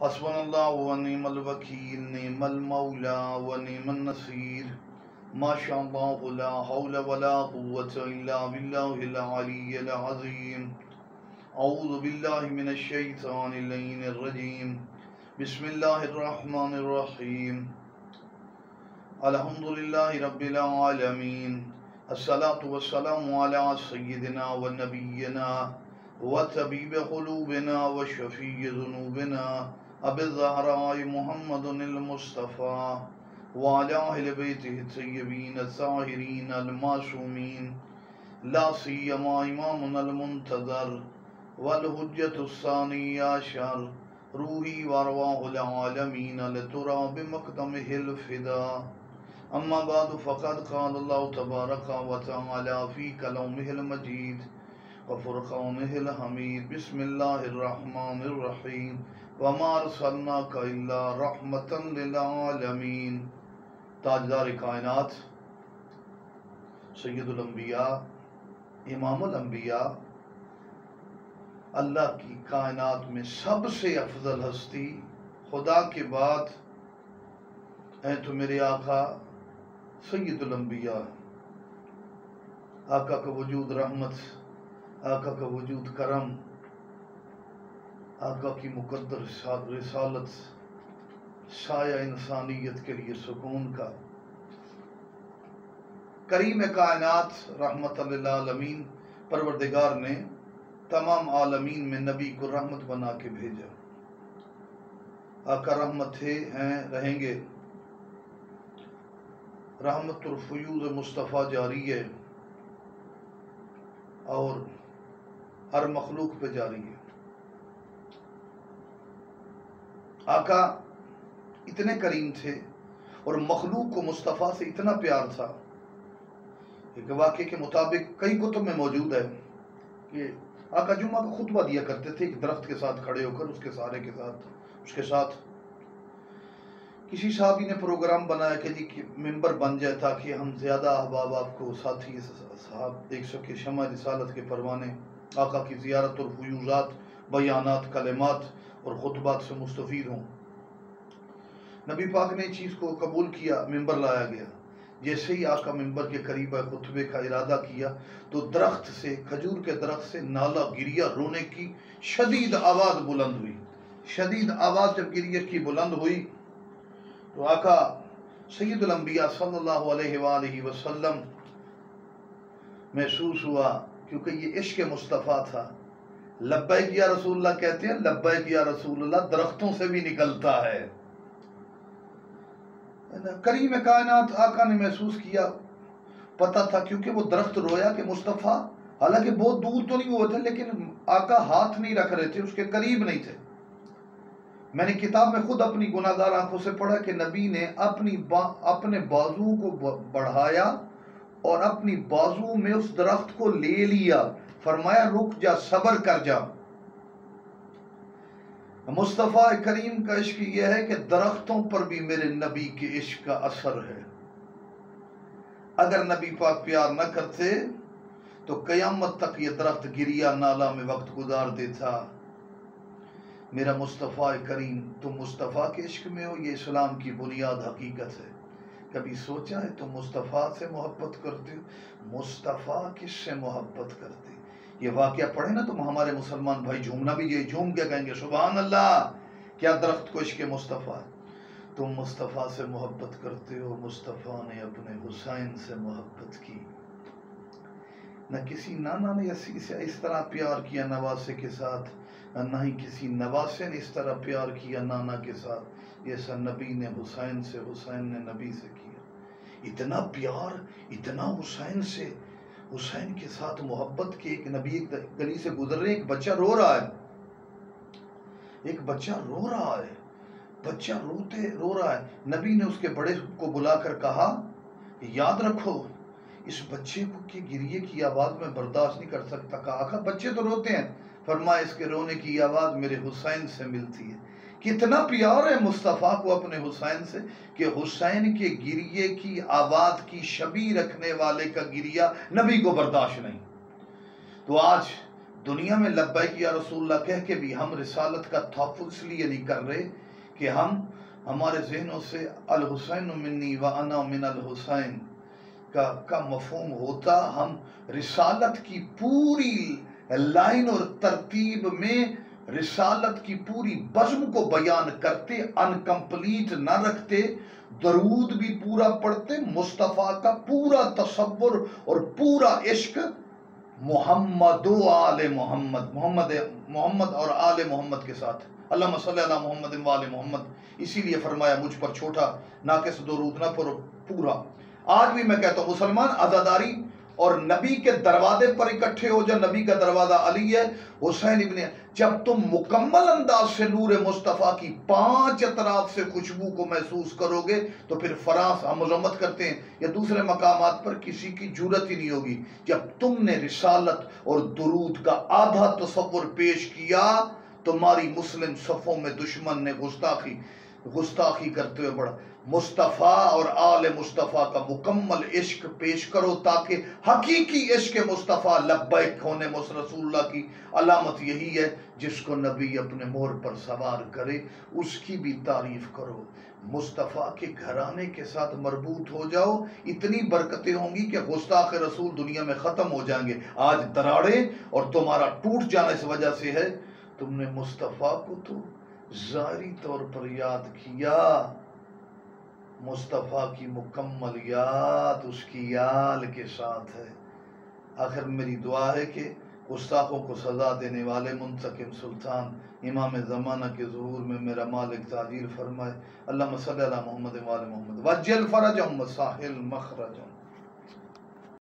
حسبنا اللہ ونعم الوکیل، نعم المولا ونعم النصیر، ما شاء اللہ لا حول ولا قوة الا باللہ العلی العظیم۔ اعوذ باللہ من الشیطان اللعین الرجیم، بسم اللہ الرحمن الرحیم، الحمدللہ رب العالمین، الصلاة والسلام علی سیدنا و نبینا و طبیب قلوبنا و شفیع ذنوبنا ابی الزہراء محمد المصطفیٰ وعلی اہل بیتہ الطیبین الطاہرین المعصومین، لا سیما امامنا المنتظر والحجۃ الثانی عشر، روحی وارواح العالمین لتراب مقدمہ الفدا۔ اما بعد فقد قال اللہ تبارک و تعالی فی کلامہ المجید وفرقانہ الحمید، بسم اللہ الرحمن الرحیم، وما ارسلناک الا رحمتا للعالمین۔ تاجدار کائنات، سید الانبیاء، امام الانبیاء، اللہ کی کائنات میں سب سے افضل ہستی، خدا کے بعد ہیں تو میرے آقا سید الانبیاء۔ آقا کا وجود رحمت، آقا کا وجود کرم، آقا کی مقدر رسالت، سایہ انسانیت کے لیے سکون کا۔ کریم کائنات رحمت للعالمین پروردگار نے تمام عالمین میں نبی کو رحمت بنا کے بھیجا۔ آقا رحمت تھے، ہیں، رہیں گے۔ رحمت الفیوض مصطفیٰ جاری ہے اور ہر مخلوق پہ جاری ہے۔ آقا اتنے کریم تھے اور مخلوق کو مصطفیٰ سے اتنا پیار تھا۔ ایک واقعے کے مطابق کئی کتب میں موجود ہے کہ آقا جمعہ کو خطبہ دیا کرتے تھے ایک درخت کے ساتھ کھڑے ہو کر، اس کے سہارے کے ساتھ، اس کے ساتھ کسی صحابی نے پروگرام بنایا کہ جی ممبر بن جائے تاکہ ہم زیادہ احباب آپ کو ساتھی صاحب دیکھ سکے، شمع رسالت کے پروانے، آقا کی زیارت اور فیوضات، بیانات، کلمات اور خطبات سے مستفید ہوں۔ نبی پاک نے اس چیز کو قبول کیا، ممبر لایا گیا۔ جیسے ہی آقا ممبر کے قریب خطبے کا ارادہ کیا تو درخت سے، کھجور کے درخت سے نالا گریا، رونے کی شدید آواز بلند ہوئی۔ شدید آواز جب گریہ کی بلند ہوئی تو آقا سید الانبیاء صلی اللہ علیہ وآلہ وسلم محسوس ہوا، کیونکہ یہ عشق مصطفیٰ تھا۔ لبیک یا رسول اللہ کہتے ہیں، لبیک یا رسول اللہ درختوں سے بھی نکلتا ہے۔ کریم کائنات آقا نے محسوس کیا، پتا تھا کیونکہ وہ درخت رویا کہ مصطفیٰ، حالانکہ بہت دور تو نہیں ہوئے تھے لیکن آقا ہاتھ نہیں رکھ رہے تھے، اس کے قریب نہیں تھے۔ میں نے کتاب میں خود اپنی گناہگار آنکھوں سے پڑھا کہ نبی نے اپنے بازو کو بڑھایا اور اپنی بازو میں اس درخت کو لے لیا، فرمایا رک جا، صبر کر جا۔ مصطفیٰ کریم کا عشق یہ ہے کہ درختوں پر بھی میرے نبی کے عشق کا اثر ہے۔ اگر نبی پاک پیار نہ کرتے تو قیامت تک یہ درخت گریا نالا میں وقت گزار دیتا۔ میرا مصطفیٰ کریم، تم مصطفیٰ کے عشق میں ہو، یہ اسلام کی بنیاد حقیقت ہے۔ کبھی سوچا ہے تم مصطفیٰ سے محبت کرتے ہو؟ مصطفیٰ کس سے محبت کرتے؟ یہ واقعہ پڑھیں نا تم، ہمارے مسلمان بھائی جھومنا بھی یہ جھوم کے کہیں گے سبحان اللہ، کیا درخت کو عشق مصطفیٰ۔ تم مصطفیٰ سے محبت کرتے ہو، مصطفیٰ نے اپنے حسین سے محبت کی۔ نہ کسی نانا نے اس طرح پیار کیا نواسے کے ساتھ، نہ ہی کسی نواسے نے اس طرح پیار کیا نانا کے ساتھ جیسا نبی نے حسین سے، حسین نے نبی سے کیا۔ اتنا پیار، اتنا حسین سے، حسین کے ساتھ محبت کہ ایک نبی ایک گلی سے گزر رہے، ایک بچہ رو رہا ہے، ایک بچہ رو رہا ہے، بچہ رو رہا ہے۔ نبی نے اس کے بڑے کو بلا کر کہا یاد رکھو اس بچے کو کہ گریے کی آواز میں برداشت نہیں کر سکتا۔ کہا آقا بچے تو روتے ہیں، فرمایا اس کے رونے کی آواز میرے حسین سے ملتی ہے۔ کتنا پیار ہے مصطفیٰ کو اپنے حسین سے کہ حسین کے گریے کی آواز کی شبیہ رکھنے والے کا گریہ نبی کو برداشت نہیں۔ تو آج دنیا میں لبیک یا رسول اللہ کہہ کے بھی ہم رسالت کا تحفظ اس لیے نہیں کر رہے کہ ہمارے ذہنوں سے الحسین منی و انا من الحسین کا مفہوم ہوتا، ہم رسالت کی پوری لائن اور ترتیب میں رسالت کی پوری بزم کو بیان کرتے، انکمپلیٹ نہ رکھتے، درود بھی پورا پڑھتے، مصطفیٰ کا پورا تصور اور پورا عشق محمد و آل محمد، محمد اور آل محمد کے ساتھ، اللہم صلی علی محمد و آل محمد۔ اسی لیے فرمایا مجھ پر چھوٹا ناقص درود نہ پڑھو، پورا۔ آج بھی میں کہتا ہوں مسلمان عزاداری اور نبی کے دروازے پر اکٹھے ہو جا، نبی کا دروازہ علی ہے، حسین ابن، جب تم مکمل انداز سے نور مصطفیٰ کی 5 اطراف سے خوشبو کو محسوس کرو گے تو پھر فرانس ہم مذمت کرتے ہیں یا دوسرے مقامات پر کسی کی جرت ہی نہیں ہوگی۔ جب تم نے رسالت اور درود کا آدھا تصور پیش کیا، تمہاری مسلم صفوں میں دشمن نے گستاخی کرتے ہوئے بڑھا۔ مصطفیٰ اور آل مصطفیٰ کا مکمل عشق پیش کرو تاکہ حقیقی عشق مصطفیٰ لبیک ہونے رسول اللہ کی علامت یہی ہے، جس کو نبی اپنے مہر پر سوار کرے اس کی بھی تعریف کرو۔ مصطفیٰ کے گھرانے کے ساتھ مربوط ہو جاؤ، اتنی برکتیں ہوں گی کہ گستاخ رسول دنیا میں ختم ہو جائیں گے۔ آج دراڑیں اور تمہارا ٹوٹ جانا اس وجہ سے ہے تم نے مصطفیٰ کو تو ظاہری طور پر یاد کیا، مصطفیٰ کی مکمل یاد اس کی یال کے ساتھ ہے۔ آخر میری دعا ہے کہ گستاخوں کو سزا دینے والے منتقم سلطان امام زمانہ کے ظہور میں میرا مالک تعجیل فرمائے۔ اللہم صلی علی محمد و آل محمد وجل فرجہم وساہل مخرجہم۔